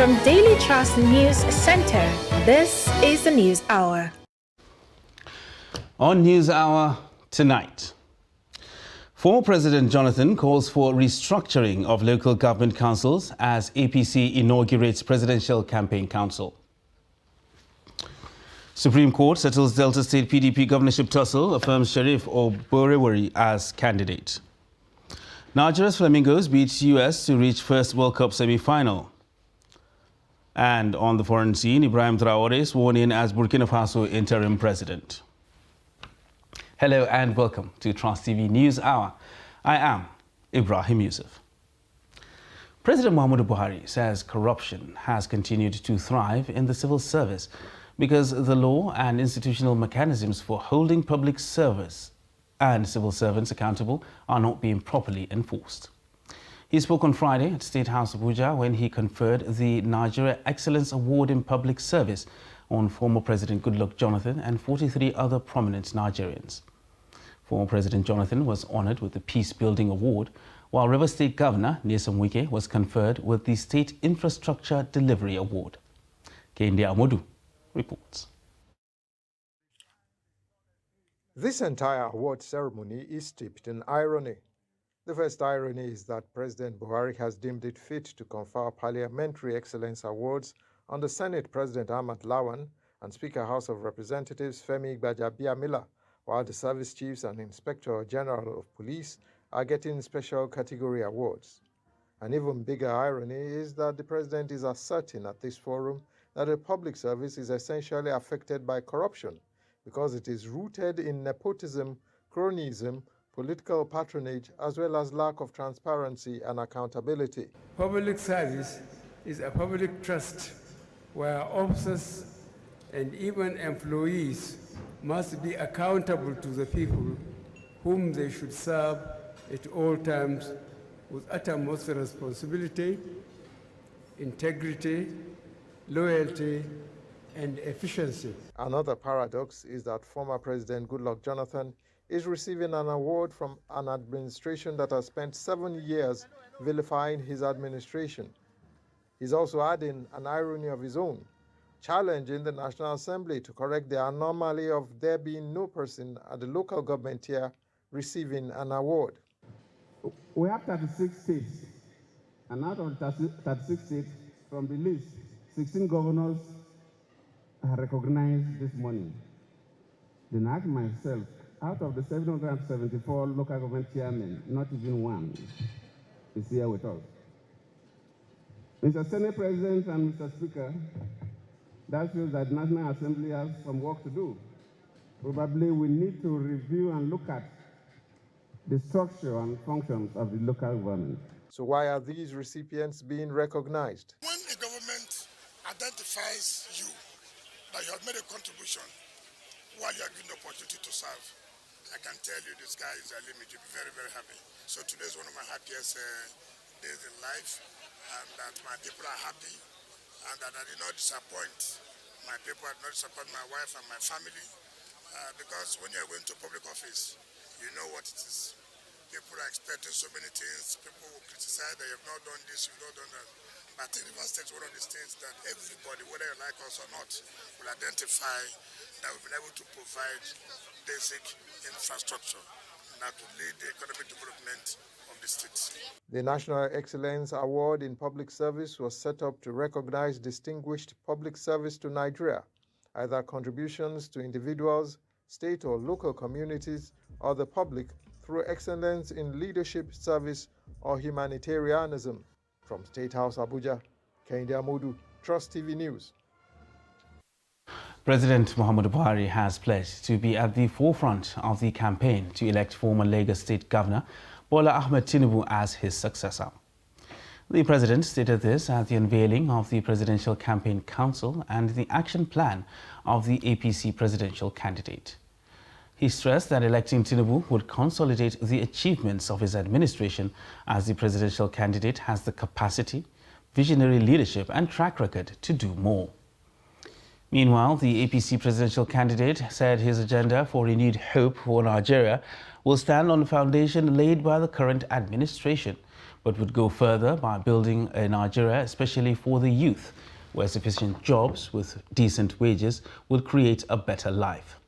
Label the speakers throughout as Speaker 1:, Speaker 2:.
Speaker 1: From Daily Trust News Center, this is the News Hour.
Speaker 2: On News Hour tonight, former President Jonathan calls for restructuring of local government councils as APC inaugurates Presidential Campaign Council. Supreme Court settles Delta State PDP governorship tussle, affirms Sheriff Oborevwori as candidate. Nigeria's Flamingos beat US to reach first World Cup semi-final. And on the foreign scene, Ibrahim Traore sworn in as Burkina Faso interim president. Hello and welcome to Trust TV News Hour. I am Ibrahim Yusuf. President Muhammadu Buhari says corruption has continued to thrive in the civil service because the law and institutional mechanisms for holding public service and civil servants accountable are not being properly enforced. He spoke on Friday at State House Abuja when he conferred the Nigeria Excellence Award in Public Service on former President Goodluck Jonathan and 43 other prominent Nigerians. Former President Jonathan was honored with the Peace Building Award, while Rivers State Governor Nyesom Wike was conferred with the State Infrastructure Delivery Award. Kehinde Amodu reports.
Speaker 3: This entire award ceremony is steeped in irony. The first irony is that President Buhari has deemed it fit to confer Parliamentary Excellence Awards on the Senate President Ahmad Lawan and Speaker House of Representatives Femi Gbajabiamila, while the service chiefs and Inspector General of Police are getting special category awards. An even bigger irony is that the President is asserting at this forum that the public service is essentially affected by corruption because it is rooted in nepotism, cronyism, political patronage, as well as lack of transparency and accountability.
Speaker 4: Public service is a public trust where officers and even employees must be accountable to the people whom they should serve at all times with utmost responsibility, integrity, loyalty, and efficiency.
Speaker 3: Another paradox is that former President Goodluck Jonathan is receiving an award from an administration that has spent 7 years vilifying his administration. He's also adding an irony of his own, challenging the National Assembly to correct the anomaly of there being no person at the local government tier receiving an award.
Speaker 5: We have 36 states, and out of 36 states, from the list, 16 governors are recognized this morning. Then I ask myself, out of the 774 local government chairmen, not even one is here with us. Mr. Senate President and Mr. Speaker, that shows that the National Assembly has some work to do. Probably we need to review and look at the structure and functions of the local government.
Speaker 3: So why are these recipients being recognized?
Speaker 6: When a government identifies you, that you have made a contribution while you are given the opportunity to serve, I can tell you this guy is a limit. You'll be very, very happy. So today is one of my happiest days in life, and that my people are happy, and that I did not disappoint my people, I did not disappoint my wife and my family, because when you're going to public office, you know what it is. People are expecting so many things. People will criticize that you have not done this, you've not done that. But I think Rivers State is one of the states that everybody, whether you like us or not, will identify that we've been able to provide basic infrastructure that will lead the economic development of the state.
Speaker 3: The National Excellence Award in Public Service was set up to recognize distinguished public service to Nigeria, either contributions to individuals, state or local communities, or the public through excellence in leadership, service, or humanitarianism. From State House Abuja, Kehinde Amodu, Trust TV News.
Speaker 2: President Muhammadu Buhari has pledged to be at the forefront of the campaign to elect former Lagos State Governor Bola Ahmed Tinubu as his successor. The president stated this at the unveiling of the Presidential Campaign Council and the action plan of the APC presidential candidate. He stressed that electing Tinubu would consolidate the achievements of his administration, as the presidential candidate has the capacity, visionary leadership and track record to do more. Meanwhile, the APC presidential candidate said his agenda for renewed hope for Nigeria will stand on the foundation laid by the current administration, but would go further by building a Nigeria especially for the youth, where sufficient jobs with decent wages will create a better life.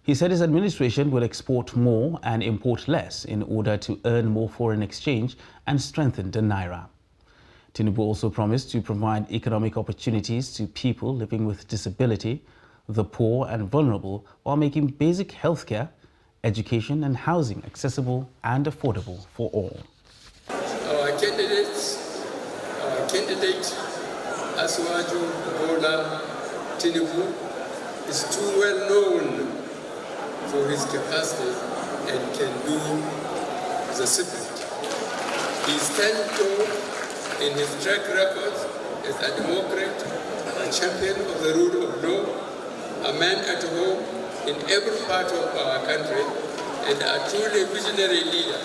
Speaker 2: He said his administration will export more and import less in order to earn more foreign exchange and strengthen the Naira. Tinubu also promised to provide economic opportunities to people living with disability, the poor and vulnerable, while making basic healthcare, education and housing accessible and affordable for all.
Speaker 4: Our candidate, Asiwaju Bola Tinubu, is too well known for his capacity and can do the simplest. He stands tall in his track record as a Democrat, a champion of the rule of law, a man at home in every part of our country, and a truly visionary leader.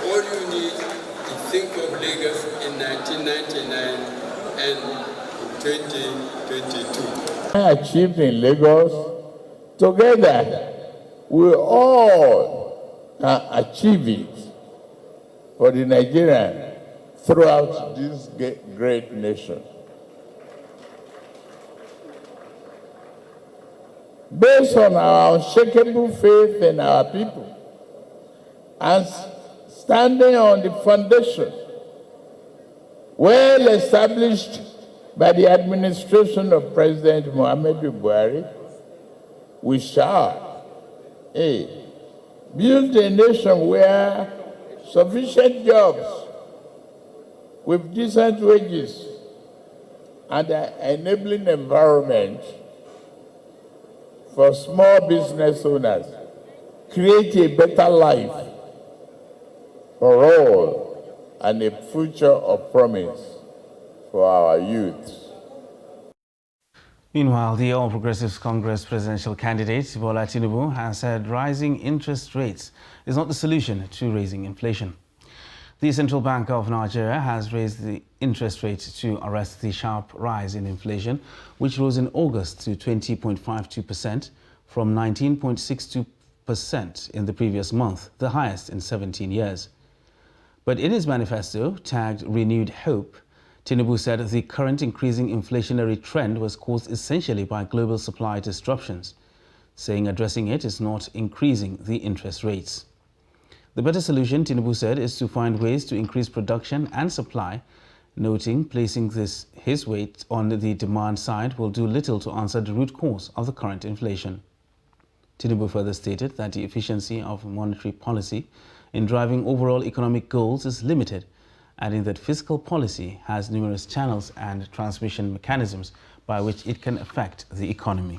Speaker 4: All you need is think of Lagos in 1999 and 2022.
Speaker 7: Achieved in Lagos, together we all can achieve it for the Nigerian throughout this great nation. Based on our unshakable faith in our people and standing on the foundation well established by the administration of President Muhammadu Buhari, we shall build a nation where sufficient jobs with decent wages and an enabling environment for small business owners create a better life for all and a future of promise for our youth.
Speaker 2: Meanwhile, the All Progressives Congress presidential candidate, Bola Tinubu, has said rising interest rates is not the solution to raising inflation. The Central Bank of Nigeria has raised the interest rate to arrest the sharp rise in inflation, which rose in August to 20.52% from 19.62% in the previous month, the highest in 17 years. But in his manifesto, tagged Renewed Hope, Tinubu said the current increasing inflationary trend was caused essentially by global supply disruptions, saying addressing it is not increasing the interest rates. The better solution, Tinubu said, is to find ways to increase production and supply, noting placing his weight on the demand side will do little to answer the root cause of the current inflation. Tinubu further stated that the efficiency of monetary policy in driving overall economic goals is limited, adding that fiscal policy has numerous channels and transmission mechanisms by which it can affect the economy.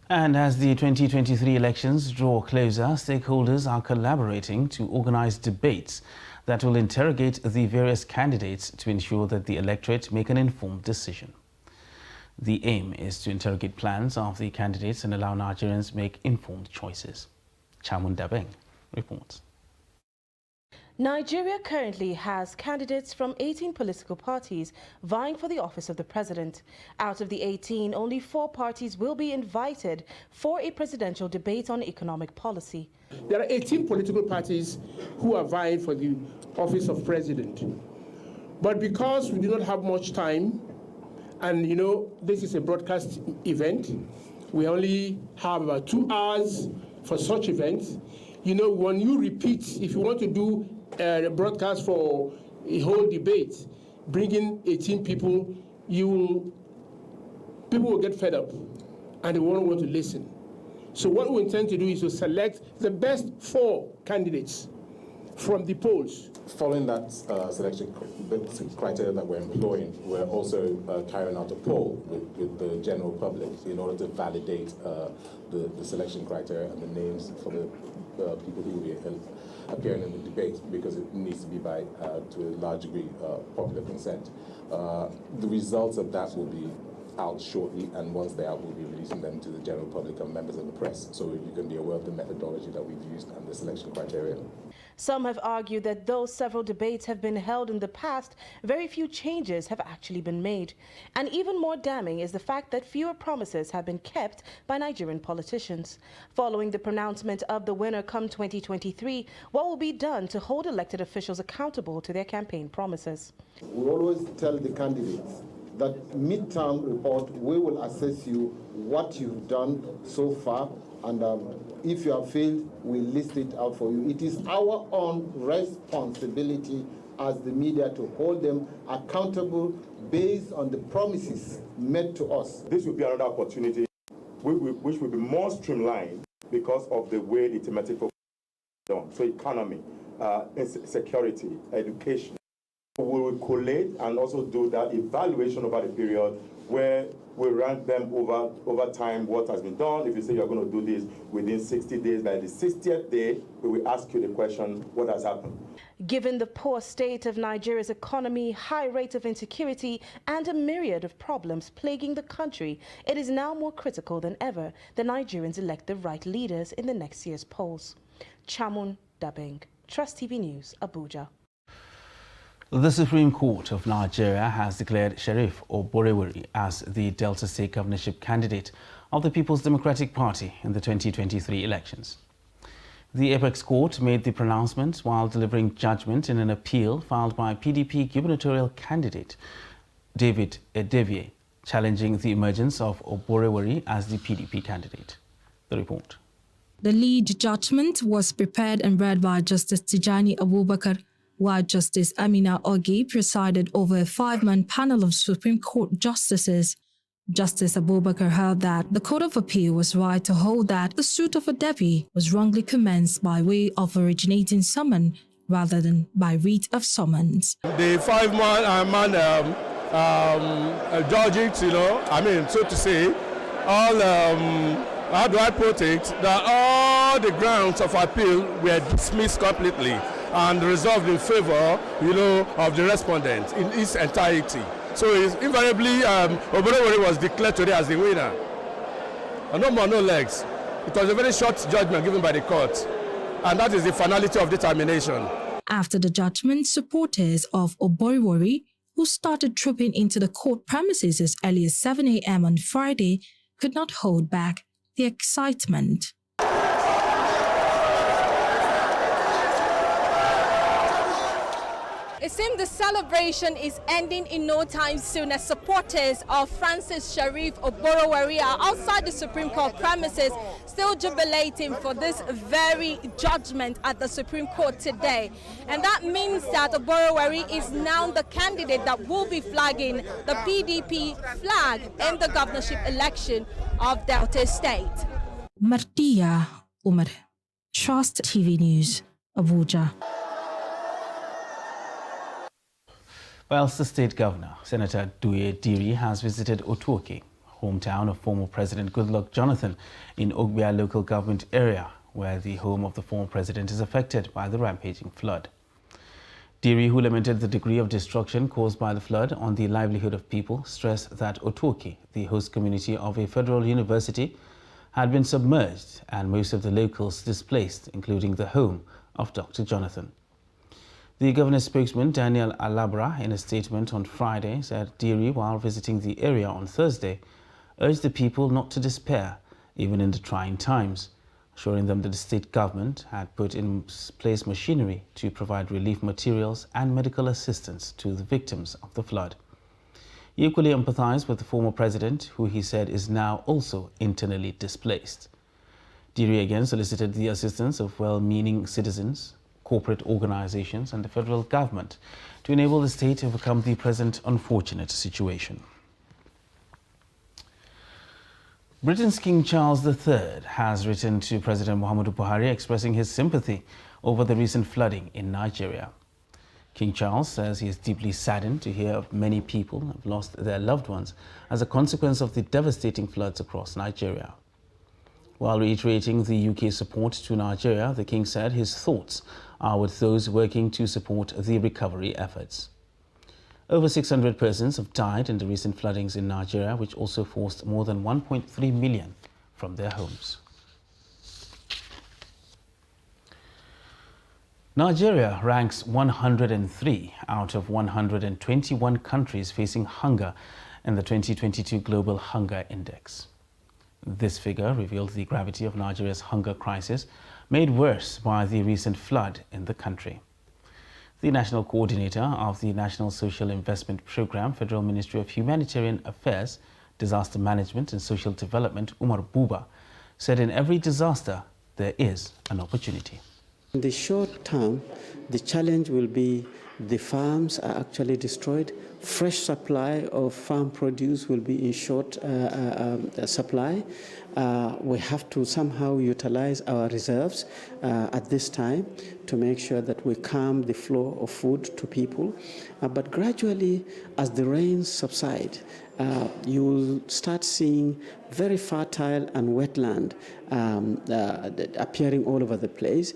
Speaker 2: And as the 2023 elections draw closer, stakeholders are collaborating to organize debates that will interrogate the various candidates to ensure that the electorate make an informed decision. The aim is to interrogate plans of the candidates and allow Nigerians make informed choices. Chamun Dabeng reports.
Speaker 1: Nigeria currently has candidates from 18 political parties vying for the office of the president. Out of the 18, only 4 parties will be invited for a presidential debate on economic policy.
Speaker 8: There are 18 political parties who are vying for the office of president. But because we do not have much time, and this is a broadcast event, we only have about 2 hours for such events. When you repeat, if you want to do a broadcast for a whole debate, bringing 18 people, people will get fed up and they won't want to listen. So what we intend to do is to select the best 4 candidates from the polls.
Speaker 9: Following that selection criteria that we're employing, we're also carrying out a poll with the general public in order to validate the selection criteria and the names for the people who will be appearing in the debate, because it needs to be by, to a large degree, popular consent. The results of that will be out shortly, and once they are, we'll be releasing them to the general public and members of the press, so you can be aware of the methodology that we've used and the selection criteria.
Speaker 1: Some have argued that though several debates have been held in the past, very few changes have actually been made. And even more damning is the fact that fewer promises have been kept by Nigerian politicians. Following the pronouncement of the winner come 2023, what will be done to hold elected officials accountable to their campaign promises?
Speaker 10: We always tell the candidates that midterm report, we will assess you what you've done so far, and if you have failed, we list it out for you. It is our own responsibility as the media to hold them accountable based on the promises made to us.
Speaker 11: This will be another opportunity which will be more streamlined because of the way the thematic focus is done. So economy, security, education. We will collate and also do that evaluation over the period where we rank them over time what has been done. If you say you're going to do this within 60 days, by the 60th day, we will ask you the question, what has happened?
Speaker 1: Given the poor state of Nigeria's economy, high rate of insecurity, and a myriad of problems plaguing the country, it is now more critical than ever that Nigerians elect the right leaders in the next year's polls. Chamun Dabeng, Trust TV News, Abuja.
Speaker 2: The Supreme Court of Nigeria has declared Sheriff Oborevwori as the Delta State governorship candidate of the People's Democratic Party in the 2023 elections. The Apex Court made the pronouncement while delivering judgment in an appeal filed by PDP gubernatorial candidate David Edevie, challenging the emergence of Oborevwori as the PDP candidate. The report.
Speaker 12: The lead judgment was prepared and read by Justice Tijani Abubakar, while Justice Amina Ogi presided over a 5-man panel of Supreme Court justices. Justice Abubakar held that the Court of Appeal was right to hold that the suit of Edevie was wrongly commenced by way of originating summon rather than by writ of summons.
Speaker 13: The 5-man judges, so to say, all, how do I put it, that all the grounds of appeal were dismissed completely and resolved in favor, of the respondent in its entirety. So invariably, Oborevwori was declared today as the winner. No more, no legs. It was a very short judgment given by the court, and that is the finality of determination.
Speaker 12: After the judgment, supporters of Oborevwori, who started trooping into the court premises as early as 7 a.m. on Friday, could not hold back the excitement.
Speaker 14: It seems the celebration is ending in no time soon as supporters of Francis Sheriff Oborevwori are outside the Supreme Court premises still jubilating for this very judgment at the Supreme Court today. And that means that Oborevwori is now the candidate that will be flagging the PDP flag in the governorship election of Delta State.
Speaker 12: Martia Umar, Trust TV News, Abuja.
Speaker 2: Whilst the state governor, Senator Duye Diri, has visited Otuoke, hometown of former President Goodluck Jonathan, in Ogbia local government area, where the home of the former president is affected by the rampaging flood. Diri, who lamented the degree of destruction caused by the flood on the livelihood of people, stressed that Otuoke, the host community of a federal university, had been submerged and most of the locals displaced, including the home of Dr. Jonathan. The governor's spokesman, Daniel Alabra, in a statement on Friday, said Diri, while visiting the area on Thursday, urged the people not to despair, even in the trying times, assuring them that the state government had put in place machinery to provide relief materials and medical assistance to the victims of the flood. He equally empathized with the former president, who he said is now also internally displaced. Diri again solicited the assistance of well-meaning citizens, corporate organizations and the federal government to enable the state to overcome the present unfortunate situation. Britain's King Charles III has written to President Muhammadu Buhari expressing his sympathy over the recent flooding in Nigeria. King Charles says he is deeply saddened to hear of many people have lost their loved ones as a consequence of the devastating floods across Nigeria. While reiterating the UK's support to Nigeria, the King said his thoughts are with those working to support the recovery efforts. Over 600 persons have died in the recent floodings in Nigeria, which also forced more than 1.3 million from their homes. Nigeria ranks 103 out of 121 countries facing hunger in the 2022 Global Hunger Index. This figure reveals the gravity of Nigeria's hunger crisis, made worse by the recent flood in the country. The National Coordinator of the National Social Investment Programme, Federal Ministry of Humanitarian Affairs, Disaster Management and Social Development, Umar Buba, said in every disaster there is an opportunity.
Speaker 15: In the short term, the challenge will be the farms are actually destroyed. Fresh supply of farm produce will be in short supply. We have to somehow utilize our reserves at this time to make sure that we calm the flow of food to people. But gradually, as the rains subside, you will start seeing very fertile and wetland appearing all over the place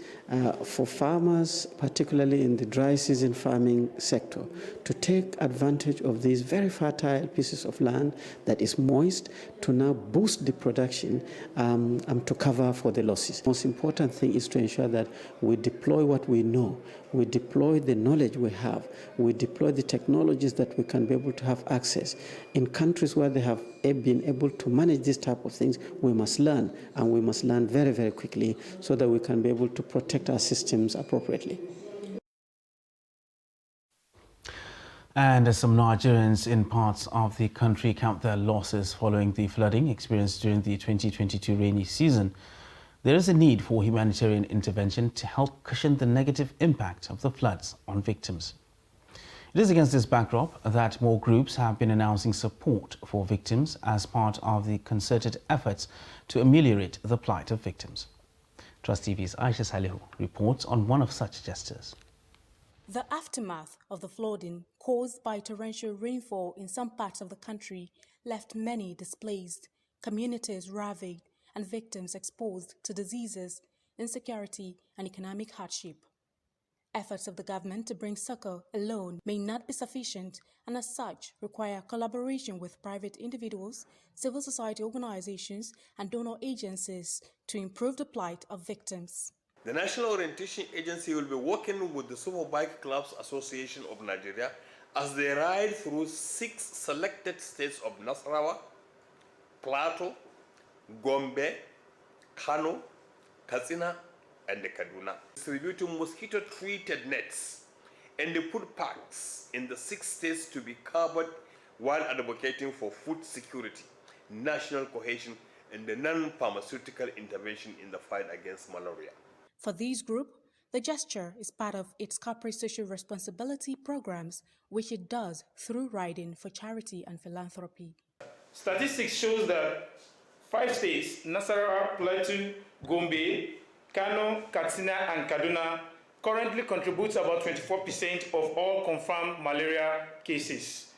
Speaker 15: for farmers, particularly in the dry season farming sector, to take advantage of these very fertile pieces of land that is moist to now boost the production and to cover for the losses. The most important thing is to ensure that we deploy what we know, we deploy the knowledge we have, we deploy the technologies that we can be able to have access. In countries where they have been able to manage this type of things, we must learn, and we must learn very, very quickly so that we can be able to protect our systems appropriately.
Speaker 2: And as some Nigerians in parts of the country count their losses following the flooding experienced during the 2022 rainy season, there is a need for humanitarian intervention to help cushion the negative impact of the floods on victims. It is against this backdrop that more groups have been announcing support for victims as part of the concerted efforts to ameliorate the plight of victims. Trust TV's Aisha Salihu reports on one of such gestures.
Speaker 16: The aftermath of the flooding caused by torrential rainfall in some parts of the country left many displaced, communities ravaged, and victims exposed to diseases, insecurity, and economic hardship. Efforts of the government to bring succor alone may not be sufficient, and as such require collaboration with private individuals, civil society organizations, and donor agencies to improve the plight of victims.
Speaker 17: The National Orientation Agency will be working with the Superbike Clubs Association of Nigeria as they ride through 6 selected states of Nasarawa, Plateau, Gombe, Kano, Katsina, and Kaduna, distributing mosquito-treated nets and the food packs in the 6 states to be covered while advocating for food security, national cohesion, and the non-pharmaceutical intervention in the fight against malaria.
Speaker 16: For this group, the gesture is part of its corporate social responsibility programs, which it does through riding for charity and philanthropy.
Speaker 18: Statistics shows that 5 states, Nasarawa, Plateau, Gombe, Kano, Katsina, and Kaduna, currently contributes about 24% of all confirmed malaria cases.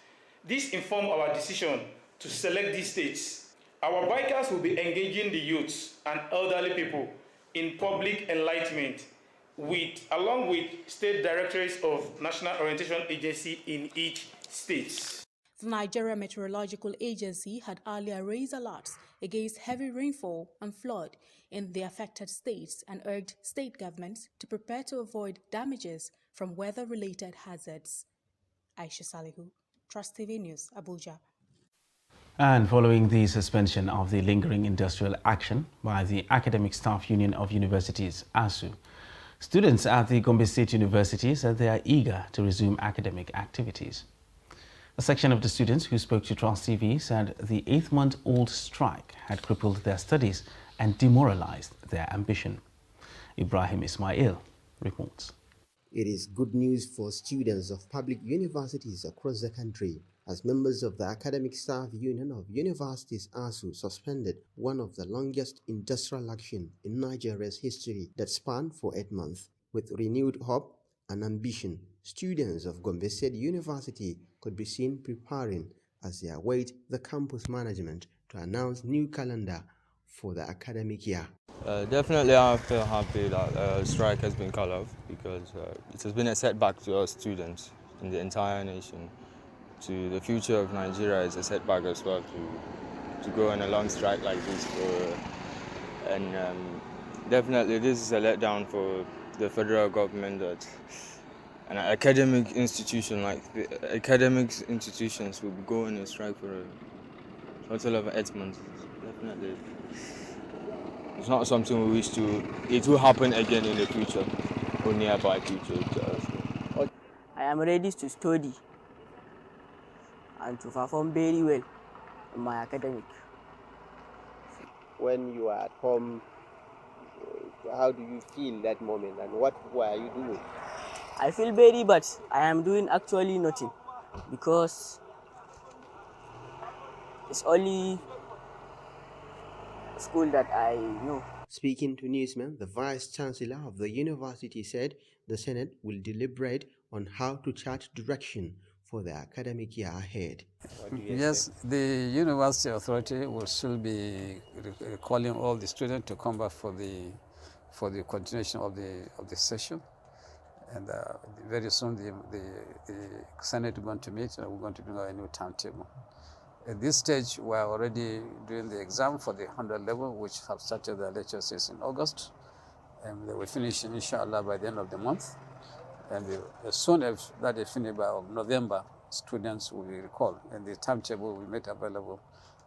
Speaker 18: This informed our decision to select these states. Our bikers will be engaging the youths and elderly people in public enlightenment, along with state directorates of National Orientation Agency in each state.
Speaker 16: The Nigeria Meteorological Agency had earlier raised alerts against heavy rainfall and flood in the affected states and urged state governments to prepare to avoid damages from weather-related hazards. Aisha Salihu, Trust TV News, Abuja.
Speaker 2: And following the suspension of the lingering industrial action by the Academic Staff Union of Universities, ASU, students at the Gombe State University said they are eager to resume academic activities. A section of the students who spoke to Trust TV said the 8-month-old strike had crippled their studies and demoralized their ambition. Ibrahim Ismail reports.
Speaker 19: It is good news for students of public universities across the country, as members of the Academic Staff Union of Universities ASU suspended one of the longest industrial action in Nigeria's history that spanned for 8 months. With renewed hope and ambition, students of Gombe State University could be seen preparing as they await the campus management to announce new calendar for the academic year.
Speaker 20: Definitely I feel happy that strike has been cut off, because it has been a setback to us students in the entire nation. To the future of Nigeria is a setback as well to go on a long strike like this. And definitely this is a letdown for the federal government that an academic institution like the academic institutions will be going on strike for a total of 8 months. Definitely, it's not something we wish to. It will happen again in the future or nearby future.
Speaker 21: I am ready to study and to perform very well in my academic.
Speaker 19: When you are at home, how do you feel that moment and what were you doing?
Speaker 21: I feel very bad. I am doing actually nothing because it's only school that I know.
Speaker 19: Speaking to newsmen, the Vice Chancellor of the university said the Senate will deliberate on how to chart direction for the academic year ahead.
Speaker 22: Yes, the university authority will still be calling all the students to come back for the continuation of the session, and very soon the Senate is going to meet and we're going to bring out a new timetable. At this stage, we are already doing the exam for the 100 level, which have started their lectures in August, and they will finish, inshallah, by the end of the month. And as soon as that is finished by November, students will be recalled, and the timetable will be made available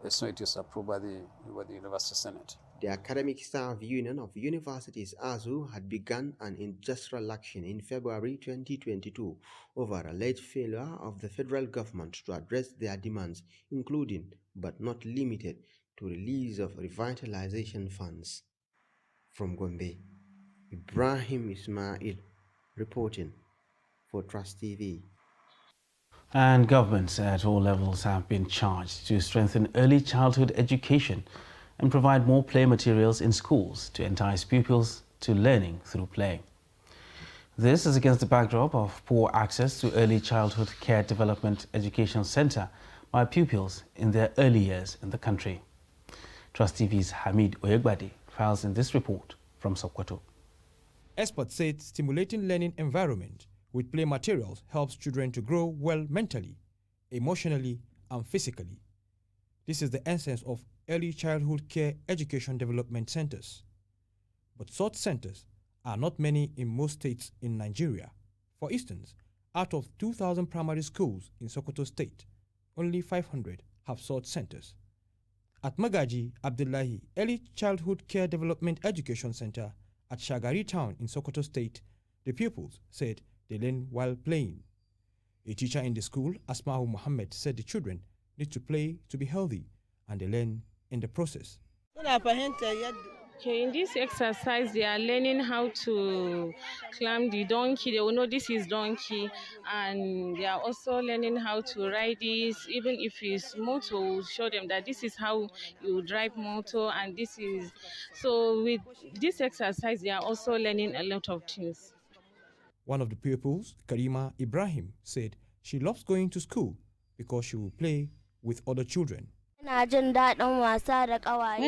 Speaker 22: as soon as it is approved by the University Senate.
Speaker 19: The Academic Staff Union of Universities, ASU, had begun an industrial action in February 2022 over alleged failure of the federal government to address their demands, including, but not limited to, release of revitalization funds. From Gombe, Ibrahim Ismail reporting for Trust TV.
Speaker 2: And governments at all levels have been charged to strengthen early childhood education and provide more play materials in schools to entice pupils to learning through play. This is against the backdrop of poor access to early childhood care development education center by pupils in their early years in the country. Trust TV's Hamid Oyegbadi files in this report from Sokoto.
Speaker 23: Experts said stimulating learning environment with play materials helps children to grow well mentally, emotionally, and physically. This is the essence of early childhood care education development centers. But such centers are not many in most states in Nigeria. For instance, out of 2,000 primary schools in Sokoto State, only 500 have such centers. At Magaji Abdullahi Early Childhood Care Development Education Center at Shagari Town in Sokoto State, the pupils said they learn while playing. A teacher in the school, Asma'u Muhammad, said the children need to play to be healthy and they learn in the process.
Speaker 24: Okay, in this exercise, they are learning how to climb the donkey. They will know this is donkey, and they are also learning how to ride this. Even if it's motor, we'll show them that this is how you drive motor, and this is. So with this exercise, they are also learning a lot of things.
Speaker 23: One of the pupils, Karima Ibrahim, said she loves going to school because she will play with other children.
Speaker 25: When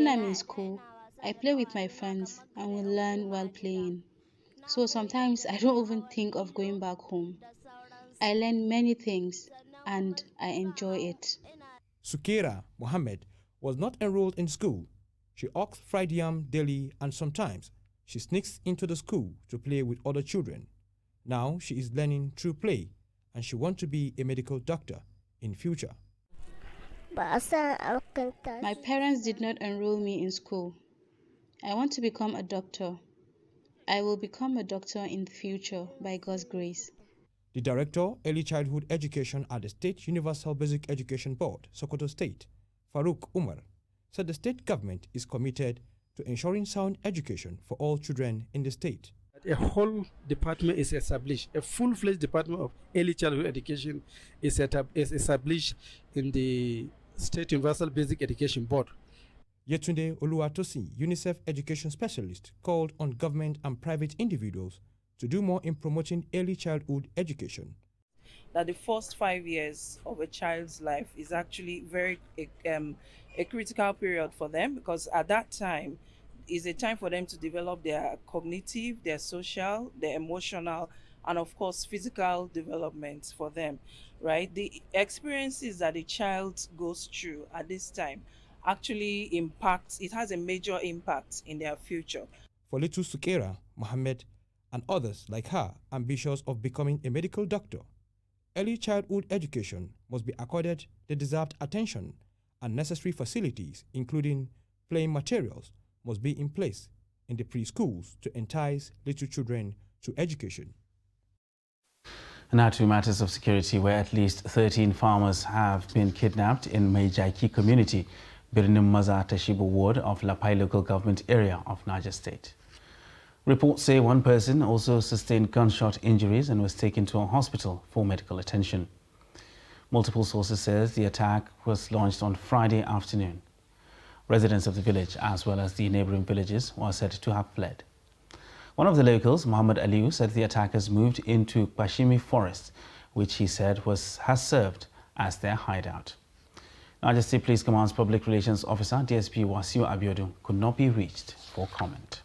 Speaker 25: I'm in school, I play with my friends and we learn while playing. So sometimes I don't even think of going back home. I learn many things and I enjoy it.
Speaker 23: Sukera Mohammed was not enrolled in school. She oxed fried yam daily and sometimes she sneaks into the school to play with other children. Now she is learning through play and she wants to be a medical doctor in future.
Speaker 25: My parents did not enroll me in school. I want to become a doctor. I will become a doctor in the future by God's grace.
Speaker 23: The Director, Early Childhood Education at the State Universal Basic Education Board, Sokoto State, Farouk Umar, said the state government is committed to ensuring sound education for all children in the state.
Speaker 26: A whole department is established. A full-fledged department of early childhood education is established in the State Universal Basic Education Board.
Speaker 23: Yetunde Oluwatosin, UNICEF education specialist, called on government and private individuals to do more in promoting early childhood education.
Speaker 27: That the first 5 years of a child's life is actually a critical period for them, because at that time is a time for them to develop their cognitive, their social, their emotional, and of course physical development for them, right? The experiences that a child goes through at this time actually impacts, it has a major impact in their future.
Speaker 23: For little Sukera Mohammed, and others like her ambitious of becoming a medical doctor. Early childhood education must be accorded the deserved attention, and necessary facilities, including playing materials, must be in place in the preschools to entice little children to education.
Speaker 2: Now to matters of security, where at least 13 farmers have been kidnapped in Maijaiki community, Birnim Maza Tashiba ward of Lapai local government area of Niger State. Reports say one person also sustained gunshot injuries and was taken to a hospital for medical attention. Multiple sources say the attack was launched on Friday afternoon. Residents of the village as well as the neighboring villages were said to have fled. One of the locals, Muhammad Aliu, said the attackers moved into Pashimi forest, which he said has served as their hideout. Niger State Police Command's Public Relations Officer, DSP Wasiu Abiodun, could not be reached for comment.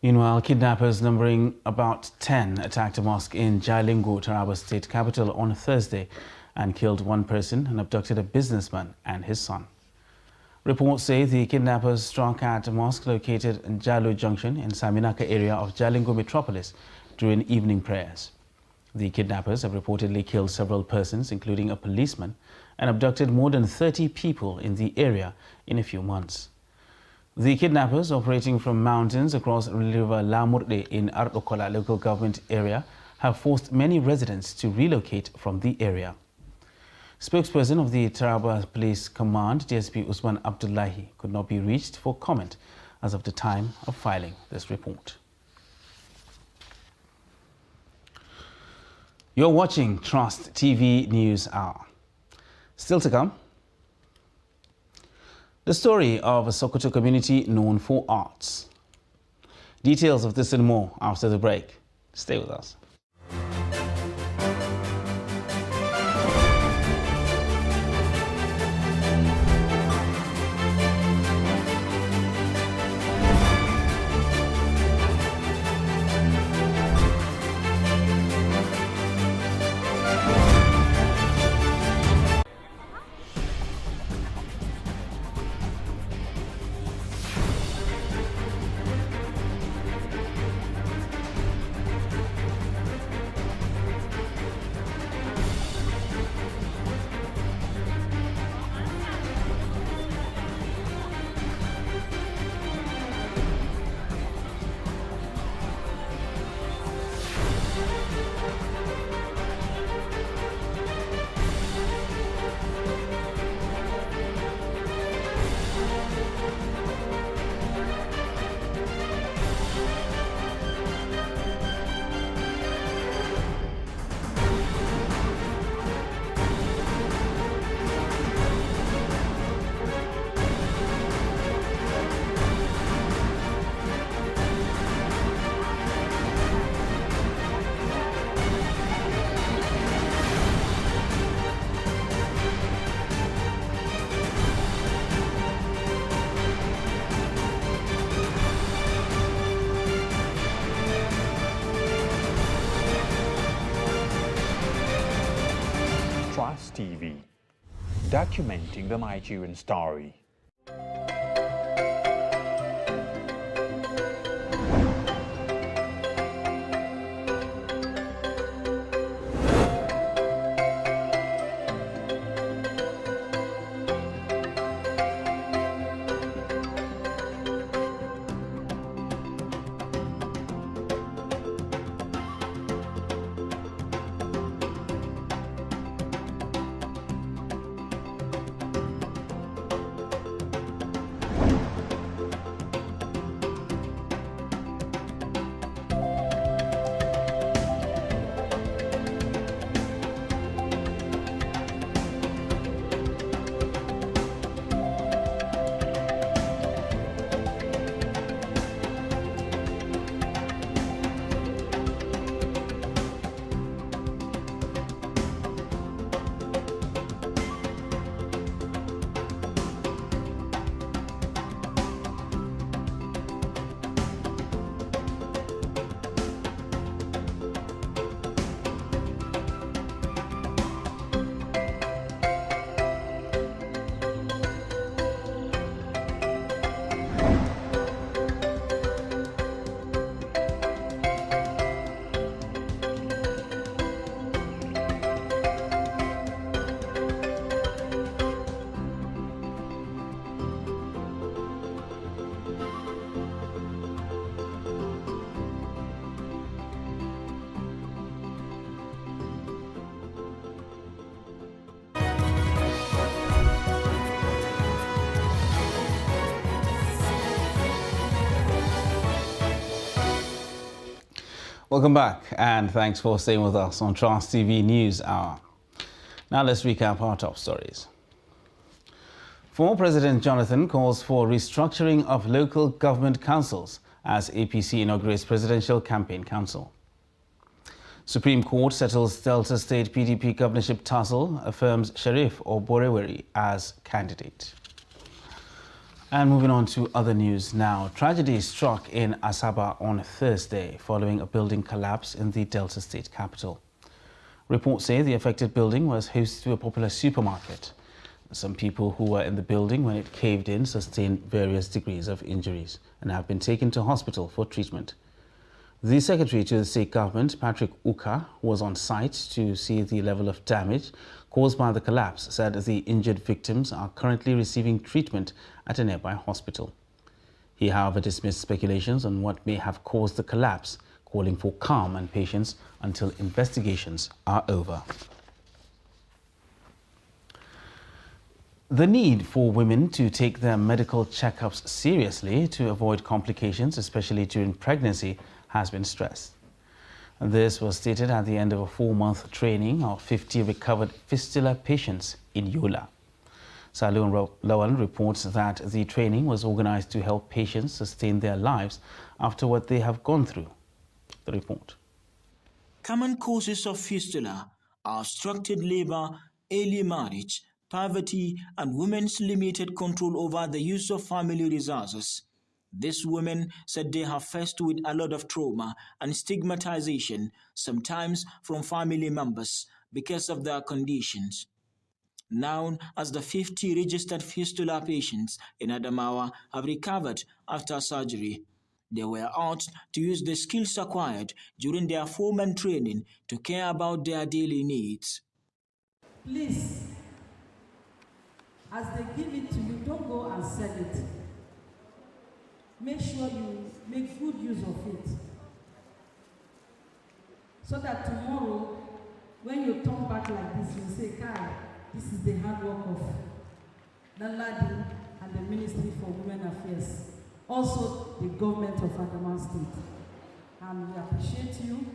Speaker 2: Meanwhile, kidnappers numbering about 10 attacked a mosque in Jalingo, Taraba State capital on Thursday and killed one person and abducted a businessman and his son. Reports say the kidnappers struck at a mosque located in Jalo Junction in Saminaka area of Jalingo metropolis during evening prayers. The kidnappers have reportedly killed several persons, including a policeman, and abducted more than 30 people in the area in a few months. The kidnappers, operating from mountains across River Lamurde in Ardokola local government area, have forced many residents to relocate from the area. Spokesperson of the Taraba Police Command, DSP Usman Abdullahi, could not be reached for comment as of the time of filing this report. You're watching Trust TV News Hour. Still to come, the story of a Sokoto community known for arts. Details of this and more after the break. Stay with us.
Speaker 3: Trust TV, documenting the Nigerian story.
Speaker 2: Welcome back, and thanks for staying with us on Trans TV News Hour. Now let's recap our top stories. Former President Jonathan calls for restructuring of local government councils as APC inaugurates Presidential Campaign Council. Supreme Court settles Delta State PDP governorship tussle, affirms Sheriff Oborevwori as candidate. And moving on to other news now. Tragedy struck in Asaba on Thursday following a building collapse in the Delta State capital. Reports say the affected building was host to a popular supermarket. Some people who were in the building when it caved in sustained various degrees of injuries and have been taken to hospital for treatment. The Secretary to the State Government, Patrick Uka, was on site to see the level of damage caused by the collapse, said the injured victims are currently receiving treatment at a nearby hospital. He, however, dismissed speculations on what may have caused the collapse, calling for calm and patience until investigations are over. The need for women to take their medical checkups seriously to avoid complications, especially during pregnancy, has been stressed. This was stated at the end of a 4-month training of 50 recovered fistula patients in Yola. Salun Lawal reports that the training was organized to help patients sustain their lives after what they have gone through. The report.
Speaker 4: Common causes of fistula are obstructed labor, early marriage, poverty, and women's limited control over the use of family resources. These women said they have faced with a lot of trauma and stigmatization, sometimes from family members, because of their conditions. Now, as the 50 registered fistula patients in Adamawa have recovered after surgery, they were urged to use the skills acquired during their 4-month training to care about their daily needs.
Speaker 5: Please, as they give it to you, don't go and sell it. Make sure you make good use of it, so that tomorrow, when you turn back like this, you say, Kai, this is the hard work of Naladi and the Ministry for Women Affairs, also the government of Adamawa State. And we appreciate you.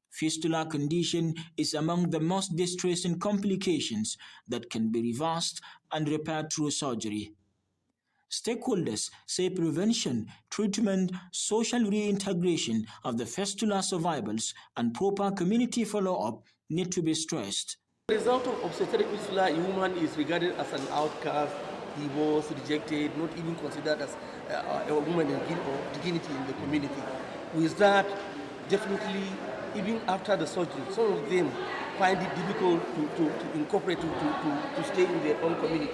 Speaker 4: Fistula condition is among the most distressing complications that can be reversed and repaired through surgery. Stakeholders say prevention, treatment, social reintegration of the fistula survivors, and proper community follow-up need to be stressed.
Speaker 6: The result of obstetric fistula in woman is regarded as an outcast, divorced, rejected, not even considered as a woman of dignity in the community. With that, definitely, even after the surgery, some of them find it difficult to incorporate, to stay in their own community.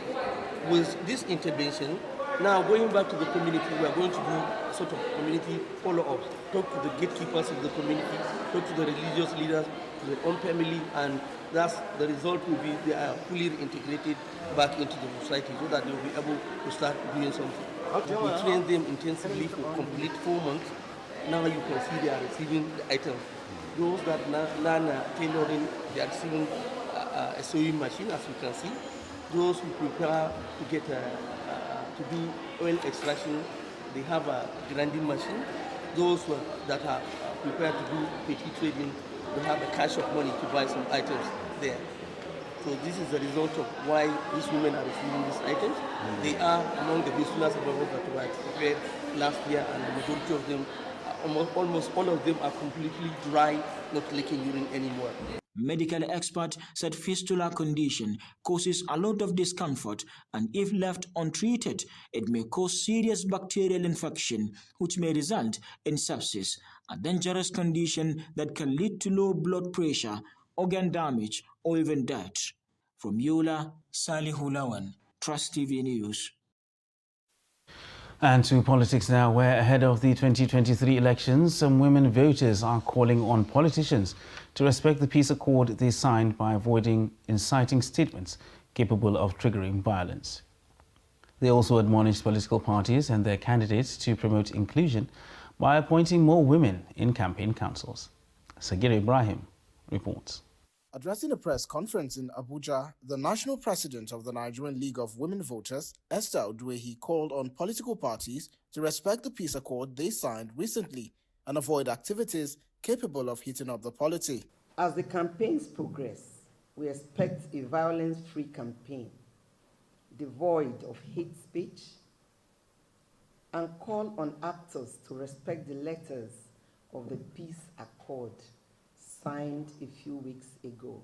Speaker 6: With this intervention, now going back to the community, we are going to do a sort of community follow-up, talk to the gatekeepers of the community, talk to the religious leaders, to their own family, and thus the result will be they are fully integrated back into the society so that they will be able to start doing something. We train them intensively for complete 4 months. Now you can see they are receiving the items. Those that learn tailoring, they are receiving a sewing machine, as you can see. Those who prepare to get to do oil extraction, they have a grinding machine. Those that are prepared to do petty trading, they have a cash of money to buy some items there. So this is the result of why these women are receiving these items. They are among the fistula survivors that were prepared last year, and the majority of them, almost all of them, are completely dry, not leaking urine anymore.
Speaker 4: Medical expert said fistula condition causes a lot of discomfort, and if left untreated, it may cause serious bacterial infection, which may result in sepsis, a dangerous condition that can lead to low blood pressure, organ damage, or even death. From Yola, Salihu Lawan, Trust TV News.
Speaker 2: And to politics now, where ahead of the 2023 elections, some women voters are calling on politicians to respect the peace accord they signed by avoiding inciting statements capable of triggering violence. They also admonished political parties and their candidates to promote inclusion by appointing more women in campaign councils. Sagir Ibrahim reports.
Speaker 7: Addressing a press conference in Abuja, the national president of the Nigerian League of Women Voters, Esther Oduehi, called on political parties to respect the peace accord they signed recently and avoid activities capable of heating up the polity.
Speaker 1: As the campaigns progress, we expect a violence-free campaign, devoid of hate speech, and call on actors to respect the letters of the peace accord signed a few weeks ago.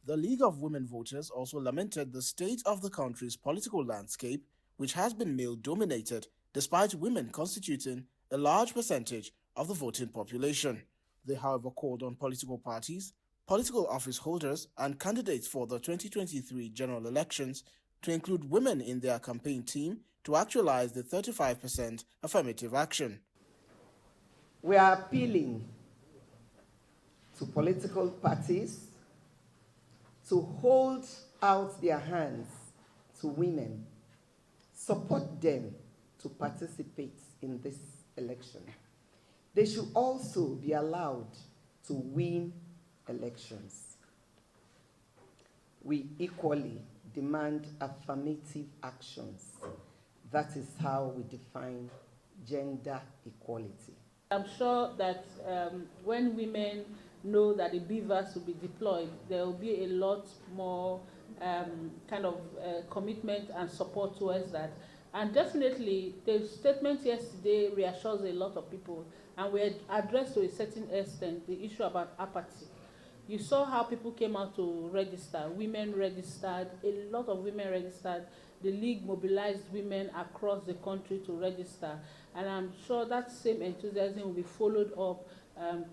Speaker 7: The League of Women Voters also lamented the state of the country's political landscape, which has been male-dominated, despite women constituting a large percentage of the voting population. They, however, called on political parties, political office holders, and candidates for the 2023 general elections to include women in their campaign team to actualize the 35% affirmative action.
Speaker 1: We are appealing to political parties to hold out their hands to women, support them to participate in this election. They should also be allowed to win elections. We equally demand affirmative actions. That is how we define gender equality.
Speaker 8: I'm sure that when women know that the beavers will be deployed, there will be a lot more commitment and support towards that. And definitely, the statement yesterday reassures a lot of people, and we addressed to a certain extent the issue about apathy. You saw how people came out to register. Women registered, a lot of women registered. The League mobilized women across the country to register. And I'm sure that same enthusiasm will be followed up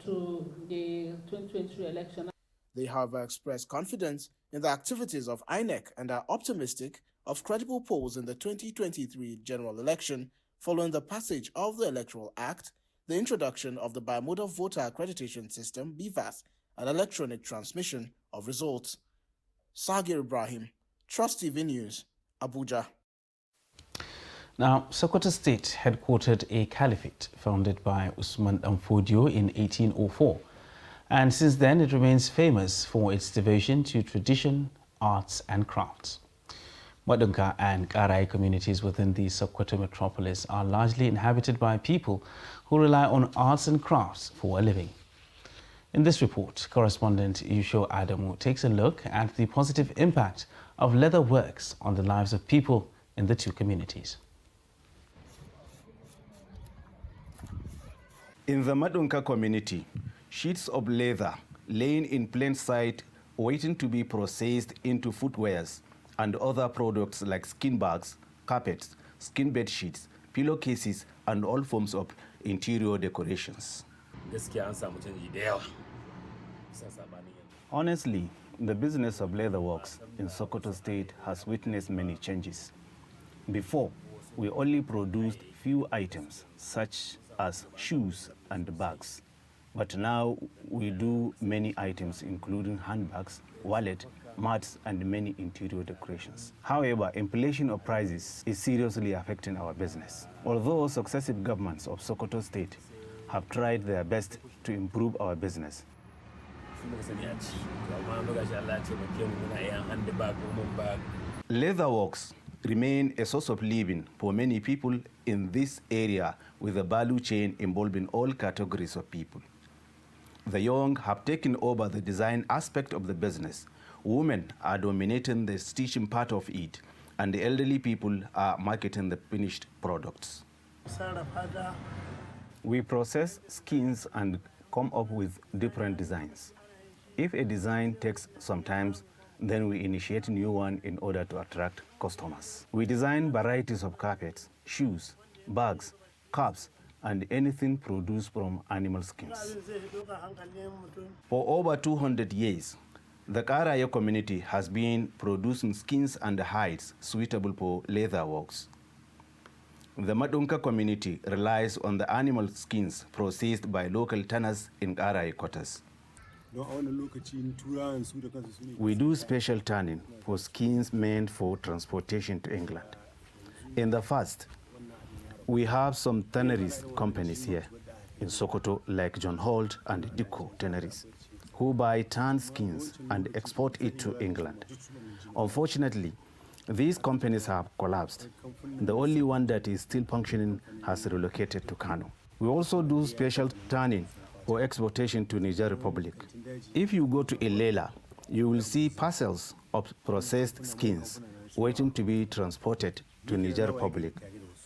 Speaker 8: to the 2023 election.
Speaker 7: They, however, expressed confidence in the activities of INEC and are optimistic of credible polls in the 2023 general election following the passage of the Electoral Act, the introduction of the Bimodal Voter Accreditation System, BVAS, and electronic transmission of results. Sagir Ibrahim, Trust TV News, Abuja.
Speaker 2: Now, Sokoto State headquartered a caliphate founded by Usman Danfodio in 1804. And since then, it remains famous for its devotion to tradition, arts and crafts. Madunka and Karai communities within the Sokoto metropolis are largely inhabited by people who rely on arts and crafts for a living. In this report, correspondent Yusho Adamu takes a look at the positive impact of leather works on the lives of people in the two communities.
Speaker 9: In the Madunka community, sheets of leather laying in plain sight, waiting to be processed into footwears and other products like skin bags, carpets, skin bed sheets, pillowcases, and all forms of interior decorations. Honestly, the business of leatherworks in Sokoto State has witnessed many changes. Before, we only produced few items, such as shoes and bags. But now we do many items, including handbags, wallet, mats, and many interior decorations. However, inflation of prices is seriously affecting our business. Although successive governments of Sokoto State have tried their best to improve our business, leatherworks remain a source of living for many people in this area, with a value chain involving all categories of people. The young have taken over the design aspect of the business. Women are dominating the stitching part of it, and the elderly people are marketing the finished products. We process skins and come up with different designs. If a design takes some time, then we initiate a new one in order to attract customers. We design varieties of carpets, shoes, bags, caps, and anything produced from animal skins. For over 200 years, the Karaya community has been producing skins and hides suitable for leatherworks. The Madunka community relies on the animal skins processed by local tanners in Karaya quarters. We do special tanning for skins meant for transportation to England. In the past, we have some tanneries companies here in Sokoto, like John Holt and Diko Tanneries, who buy tanned skins and export it to England. Unfortunately, these companies have collapsed. The only one that is still functioning has relocated to Kano. We also do special tanning or exportation to Niger Republic. If you go to Ilela, you will see parcels of processed skins waiting to be transported to Niger Republic.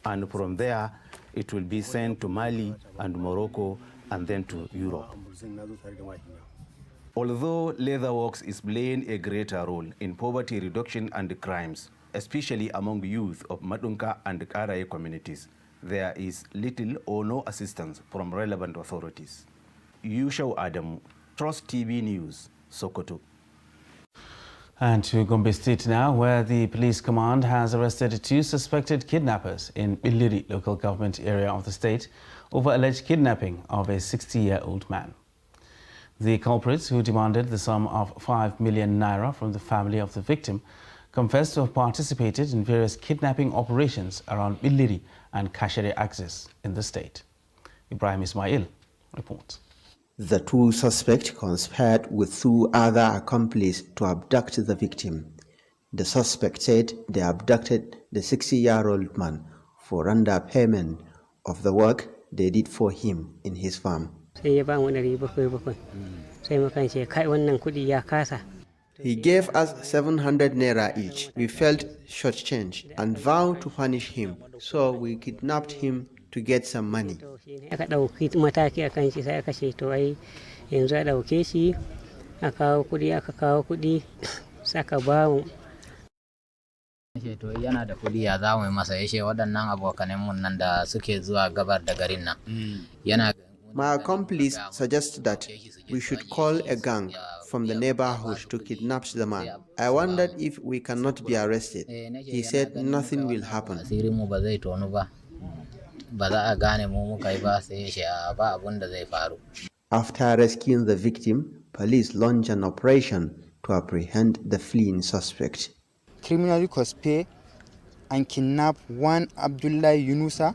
Speaker 9: And from there, it will be sent to Mali and Morocco and then to Europe. Although leatherworks is playing a greater role in poverty reduction and crimes, especially among youth of Madunka and Karaye communities, there is little or no assistance from relevant authorities. Yushau Adamu, Trust TV News, Sokoto.
Speaker 2: And to Gombe State now, where the police command has arrested 2 suspected kidnappers in Billiri local government area of the state over alleged kidnapping of a 60-year-old man. The culprits, who demanded the sum of 5 million naira from the family of the victim, confessed to have participated in various kidnapping operations around Billiri and Kashere axis in the state. Ibrahim Ismail reports.
Speaker 19: The 2 suspects conspired with 2 other accomplices to abduct the victim. The suspect said they abducted the 60-year-old man for underpayment of the work they did for him in his farm. He gave us 700 naira each. We felt shortchanged and vowed to punish him, so we kidnapped him to get some money.
Speaker 10: Yana da kudi ya za mu masa yace waɗannan abokanen mun nan da suke zuwa gabar da garin nan.
Speaker 19: My accomplice suggested that we should call a gang from the neighborhood to kidnap the man. I wondered if we cannot be arrested. He said nothing will happen. After rescuing the victim, police launched an operation to apprehend the fleeing suspect.
Speaker 11: Criminally conspire and kidnap one Abdullah Yunusa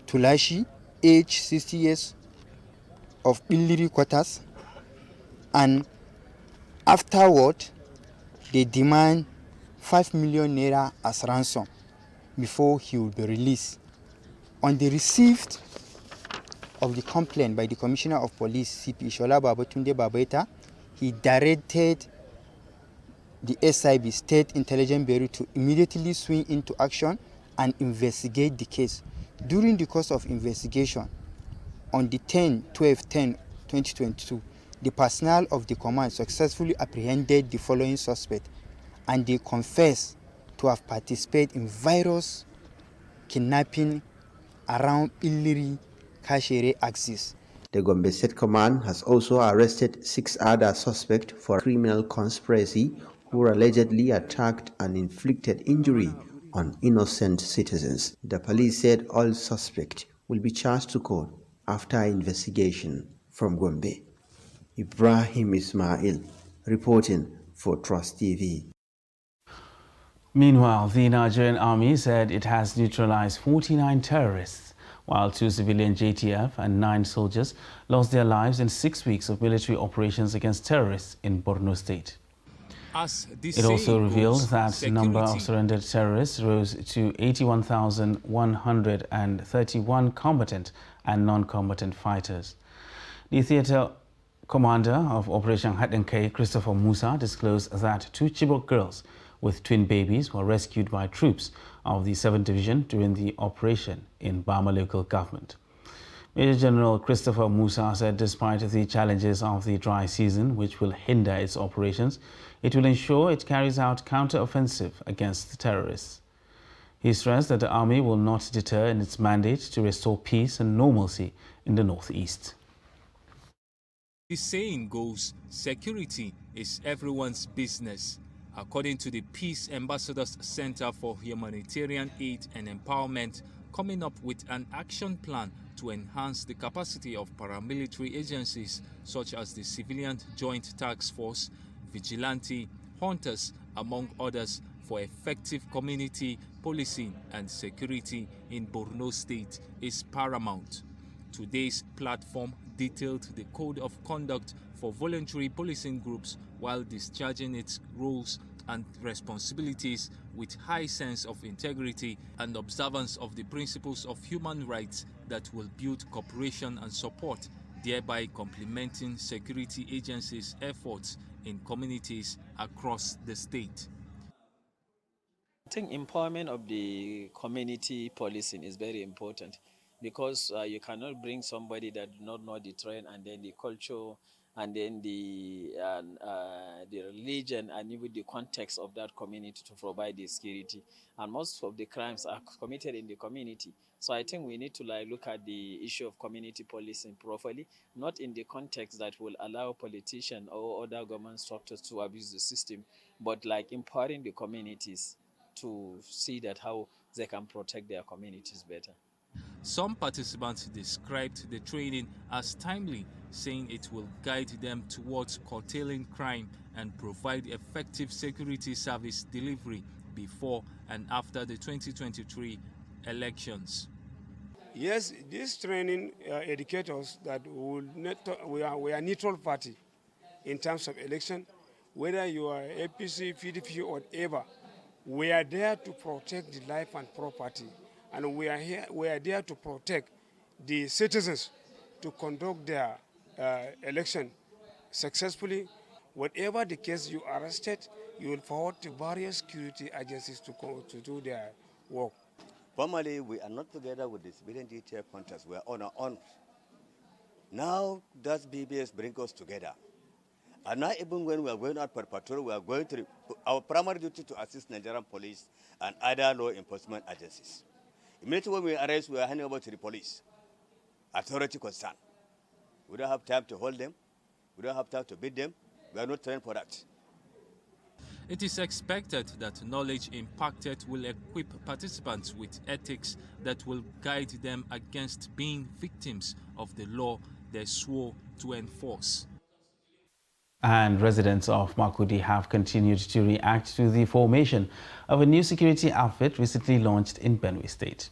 Speaker 11: Tulashi, age 60 years, of Billiri quarters, and afterward they demand 5 million naira as ransom before he will be released. On the receipt of the complaint by the Commissioner of Police, CP Shola Babatunde Babaita, he directed the SIB, State Intelligence Bureau, to immediately swing into action and investigate the case. During the course of investigation, on the 12/10/2022, the personnel of the command successfully apprehended the following suspect, and they confessed to have participated in various kidnapping around Billiri Kashere axis.
Speaker 19: The Gombe State Command has also arrested 6 other suspects for criminal conspiracy who allegedly attacked and inflicted injury on innocent citizens. The police said all suspects will be charged to court after investigation. From Gombe, Ibrahim Ismail reporting for Trust TV.
Speaker 2: Meanwhile, the Nigerian army said it has neutralized 49 terrorists, while 2 civilian JTF and 9 soldiers lost their lives in 6 weeks of military operations against terrorists in Borno State. It also revealed that the number of surrendered terrorists rose to 81,131 combatant and non-combatant fighters. The theater commander of Operation Hatenkai, Christopher Musa, disclosed that 2 Chibok girls with twin babies were rescued by troops of the 7th Division during the operation in Bama local government. Major General Christopher Musa said despite the challenges of the dry season, which will hinder its operations, it will ensure it carries out counter-offensive against the terrorists. He stressed that the army will not deter in its mandate to restore peace and normalcy in the northeast.
Speaker 12: The saying goes, security is everyone's business. According to the Peace Ambassadors Center for Humanitarian Aid and Empowerment, coming up with an action plan to enhance the capacity of paramilitary agencies such as the Civilian Joint Task Force, Vigilante, Hunters, among others, for effective community policing and security in Borno State is paramount. Today's platform detailed the code of conduct for voluntary policing groups while discharging its roles and responsibilities with high sense of integrity and observance of the principles of human rights that will build cooperation and support thereby complementing security agencies' efforts in communities across the state.
Speaker 13: I think empowerment of the community policing is very important, because you cannot bring somebody that do not know the trend and then the culture and then the religion and even the context of that community to provide the security. And most of the crimes are committed in the community. So I think we need to look at the issue of community policing properly, not in the context that will allow politicians or other government structures to abuse the system, but empowering the communities to see that how they can protect their communities better.
Speaker 12: Some participants described the training as timely, saying it will guide them towards curtailing crime and provide effective security service delivery before and after the 2023 elections.
Speaker 14: Yes, this training educates us that we are neutral party in terms of election, whether you are APC, PDP, or whatever. We are there to protect the life and property, and we are there to protect the citizens to conduct their election successfully. Whatever the case, you are arrested, you will forward to various security agencies to do their work.
Speaker 15: Formerly, we are not together with the civilian detail contracts. We are on our own. Now, does BBS bring us together? And now, even when we are going out for patrol, we are going to our primary duty to assist Nigerian police and other law enforcement agencies. Immediately when we arrest, we are handing over to the police, authority concerned. We don't have time to hold them. We don't have time to beat them. We are not trained for that.
Speaker 12: It is expected that knowledge impacted will equip participants with ethics that will guide them against being victims of the law they swore to enforce.
Speaker 2: And residents of Makurdi have continued to react to the formation of a new security outfit recently launched in Benue State.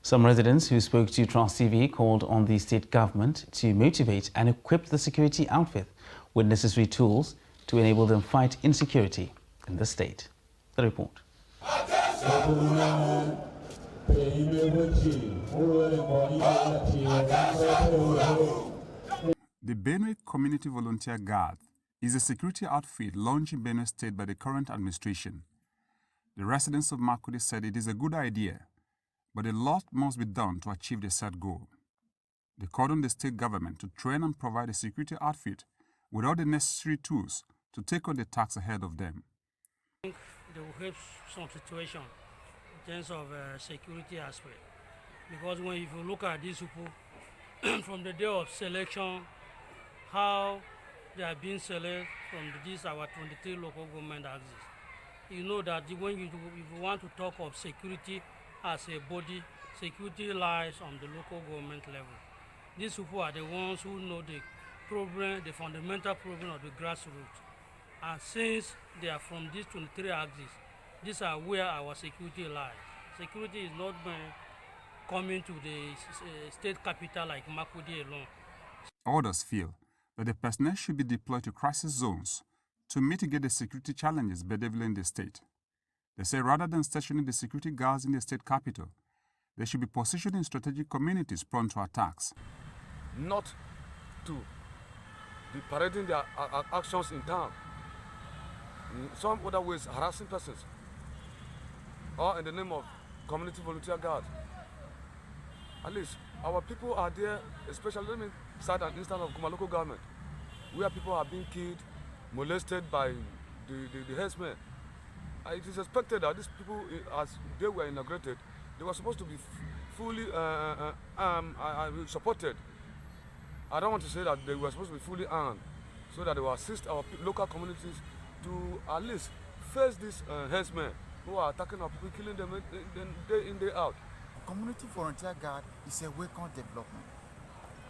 Speaker 2: Some residents who spoke to Trust TV called on the state government to motivate and equip the security outfit with necessary tools to enable them fight insecurity in the state. The report.
Speaker 16: The Benue Community Volunteer Guard is a security outfit launched in Benue State by the current administration. The residents of Makurdi said it is a good idea, but a lot must be done to achieve the set goal. They called on the state government to train and provide a security outfit with all the necessary tools to take on the task ahead of them.
Speaker 17: I think they will help some situation in terms of security aspect, because if you look at these people from the day of selection, how they are being selected from these our 23 local government axes, you know that when if you want to talk of security as a body, security lies on the local government level. These people are the ones who know the problem, the fundamental problem of the grassroots. And since they are from these 23 axes, these are where our security lies. Security is not coming to the state capital like Makurdi alone.
Speaker 16: Others feel that the personnel should be deployed to crisis zones to mitigate the security challenges bedeviling in the state. They say rather than stationing the security guards in the state capital, they should be positioned in strategic communities prone to attacks.
Speaker 18: Not to be parading their actions in town, in some other ways harassing persons, or in the name of community volunteer guard. At least our people are there, especially let me cite an instance of Guma local government, where people are being killed, molested by the herdsmen. It is expected that these people, as they were inaugurated, they were supposed to be fully supported. I don't want to say that they were supposed to be fully armed, so that they will assist our local communities to at least face these herdsmen who are attacking our people, killing them day in, day out.
Speaker 20: Community volunteer guard is a welcome development.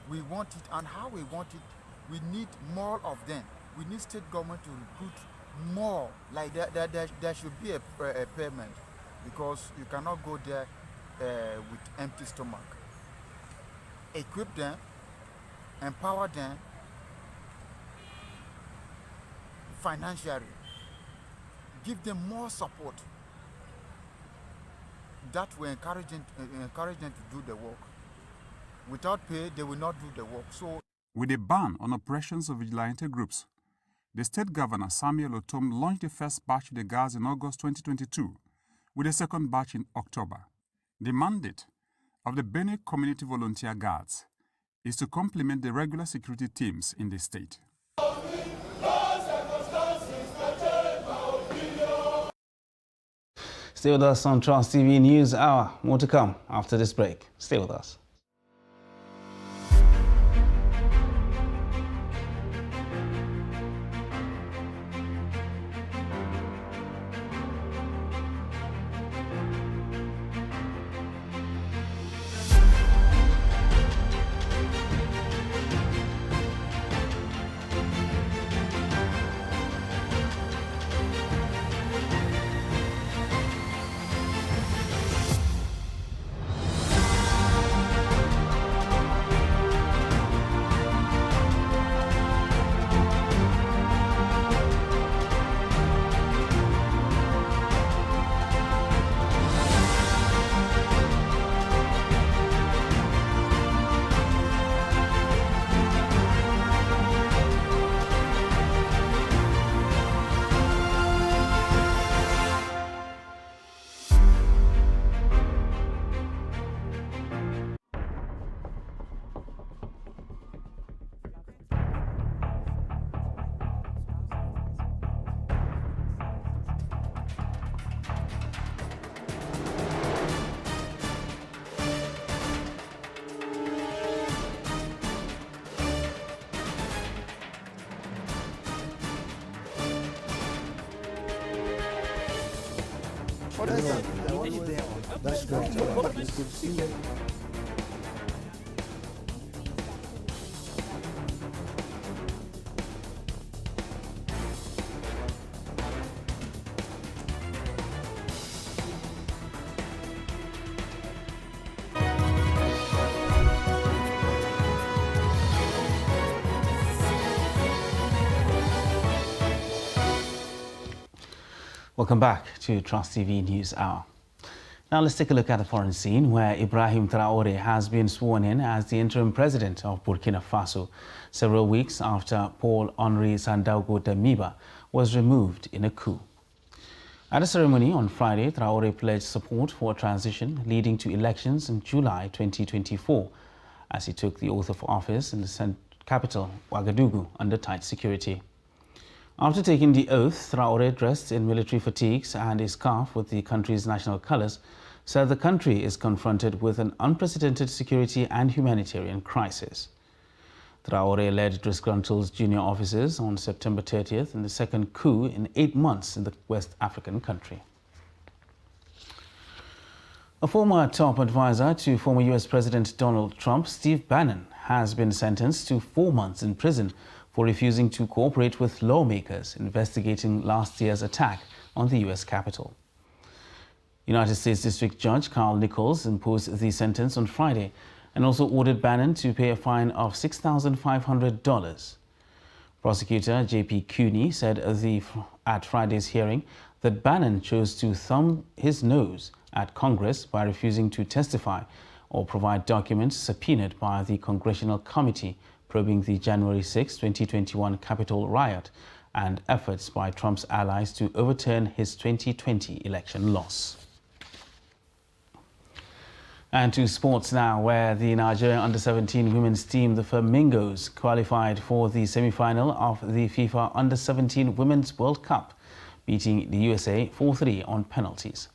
Speaker 20: We want it, and how we want it, we need more of them. We need state government to recruit more. Like there should be a payment, because you cannot go there with empty stomach. Equip them, empower them financially, give them more support. That will encourage them to do the work. Without pay, they will not do the work. So
Speaker 16: with a ban on operations of vigilante groups. The state governor, Samuel Otom, launched the first batch of the guards in August 2022, with a second batch in October. The mandate of the Benue Community Volunteer Guards is to complement the regular security teams in the state.
Speaker 2: Stay with us on Trust TV News Hour. More to come after this break. Stay with us.
Speaker 19: That's great.
Speaker 2: Welcome back to Trust TV News Hour. Now let's take a look at the foreign scene, where Ibrahim Traoré has been sworn in as the interim president of Burkina Faso several weeks after Paul-Henri Sandaogo Damiba was removed in a coup. At a ceremony on Friday, Traoré pledged support for a transition leading to elections in July 2024 as he took the oath of office in the capital, Ouagadougou, under tight security. After taking the oath, Traoré, dressed in military fatigues and a scarf with the country's national colors, said the country is confronted with an unprecedented security and humanitarian crisis. Traoré led disgruntled junior officers on September 30th in the second coup in 8 months in the West African country. A former top advisor to former U.S. President Donald Trump, Steve Bannon, has been sentenced to 4 months in prison for refusing to cooperate with lawmakers investigating last year's attack on the U.S. Capitol. United States District Judge Carl Nichols imposed the sentence on Friday and also ordered Bannon to pay a fine of $6,500. Prosecutor J.P. Cooney said at Friday's hearing that Bannon chose to thumb his nose at Congress by refusing to testify or provide documents subpoenaed by the Congressional Committee probing the January 6, 2021 Capitol riot and efforts by Trump's allies to overturn his 2020 election loss. And to sports now, where the Nigerian Under-17 women's team, the Flamingos, qualified for the semi-final of the FIFA Under-17 Women's World Cup, beating the USA 4-3 on penalties.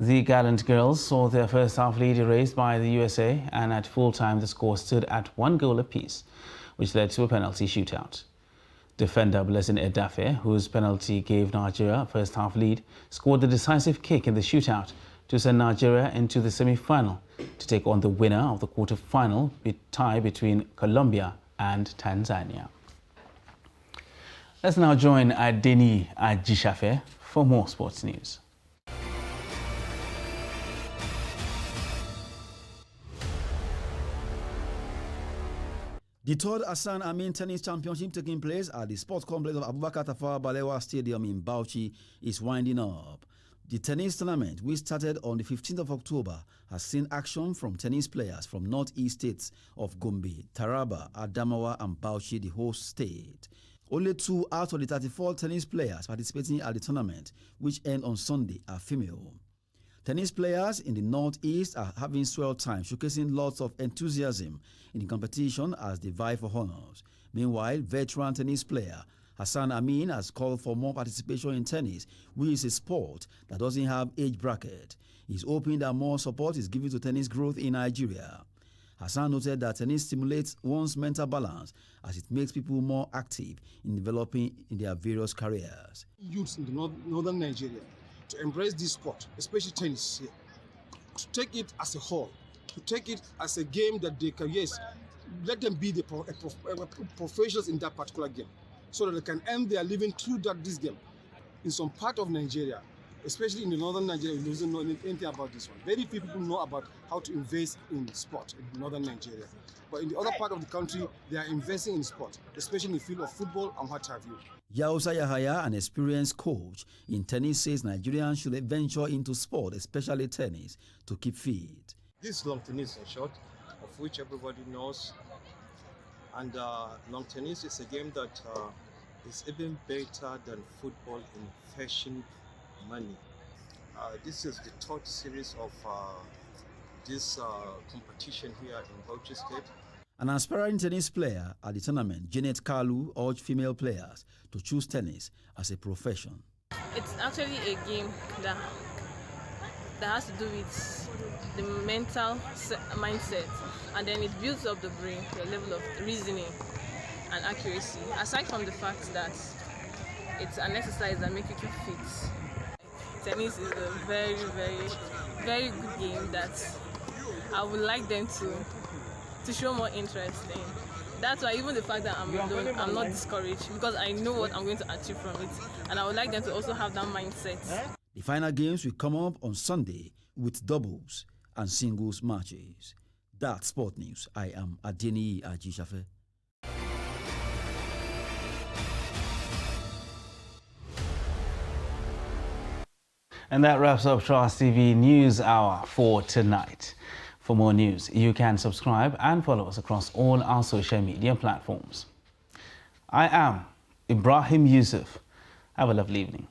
Speaker 2: The gallant girls saw their first half lead erased by the USA, and at full-time the score stood at 1 goal apiece, which led to a penalty shootout. Defender Blessing Edafe, whose penalty gave Nigeria a first half lead, scored the decisive kick in the shootout to send Nigeria into the semi-final to take on the winner of the quarter-final tie between Colombia and Tanzania. Let's now join Adeni Ajishafe for more sports news.
Speaker 21: The third Hassan Amin Tennis Championship taking place at the sports complex of Abubakar Tafawa Balewa Stadium in Bauchi is winding up. The tennis tournament, which started on the 15th of October, has seen action from tennis players from northeast states of Gombe, Taraba, Adamawa and Bauchi, the host state. Only 2 out of the 34 tennis players participating at the tournament, which end on Sunday, are female. Tennis players in the northeast are having swell time, showcasing lots of enthusiasm in the competition as they vie for honors. Meanwhile, veteran tennis player Hassan Amin has called for more participation in tennis, which is a sport that doesn't have age bracket. He's hoping that more support is given to tennis growth in Nigeria. Hassan noted that tennis stimulates one's mental balance as it makes people more active in developing in their various careers.
Speaker 3: Youths in the northern Nigeria to embrace this sport, especially tennis here, to take it as a whole, to take it as a game that they can, yes, let them be the professionals in that particular game, so that they can earn their living through this game. In some part of Nigeria, especially in the northern Nigeria, we don't know anything about this one. Very few people know about how to invest in sport in northern Nigeria. But in the other part of the country, they are investing in sport, especially in the field of football and what have you.
Speaker 21: Yausa Yahaya, an experienced coach in tennis, says Nigerians should venture into sport, especially tennis, to keep fit.
Speaker 22: This long tennis is short, of which everybody knows. And long tennis is a game that is even better than football in fetching money. This is the third series of this competition here in Bauchi State.
Speaker 21: An aspiring tennis player at the tournament, Janet Kalu, urged female players to choose tennis as a profession.
Speaker 23: It's actually a game that has to do with the mental mindset, and then it builds up the brain to a level of reasoning and accuracy. Aside from the fact that it's an exercise that makes you keep fit, tennis is a very, very, very good game that I would like them to show more interest in. That's why even the fact that I'm alone, I'm not discouraged, because I know what I'm going to achieve from it, and I would like them to also have that mindset.
Speaker 21: The final games will come up on Sunday with doubles and singles matches. That's Sport News. I am Adeni Ajishafe.
Speaker 2: And that wraps up Trust TV News Hour for tonight. For more news, you can subscribe and follow us across all our social media platforms. I am Ibrahim Yusuf. Have a lovely evening.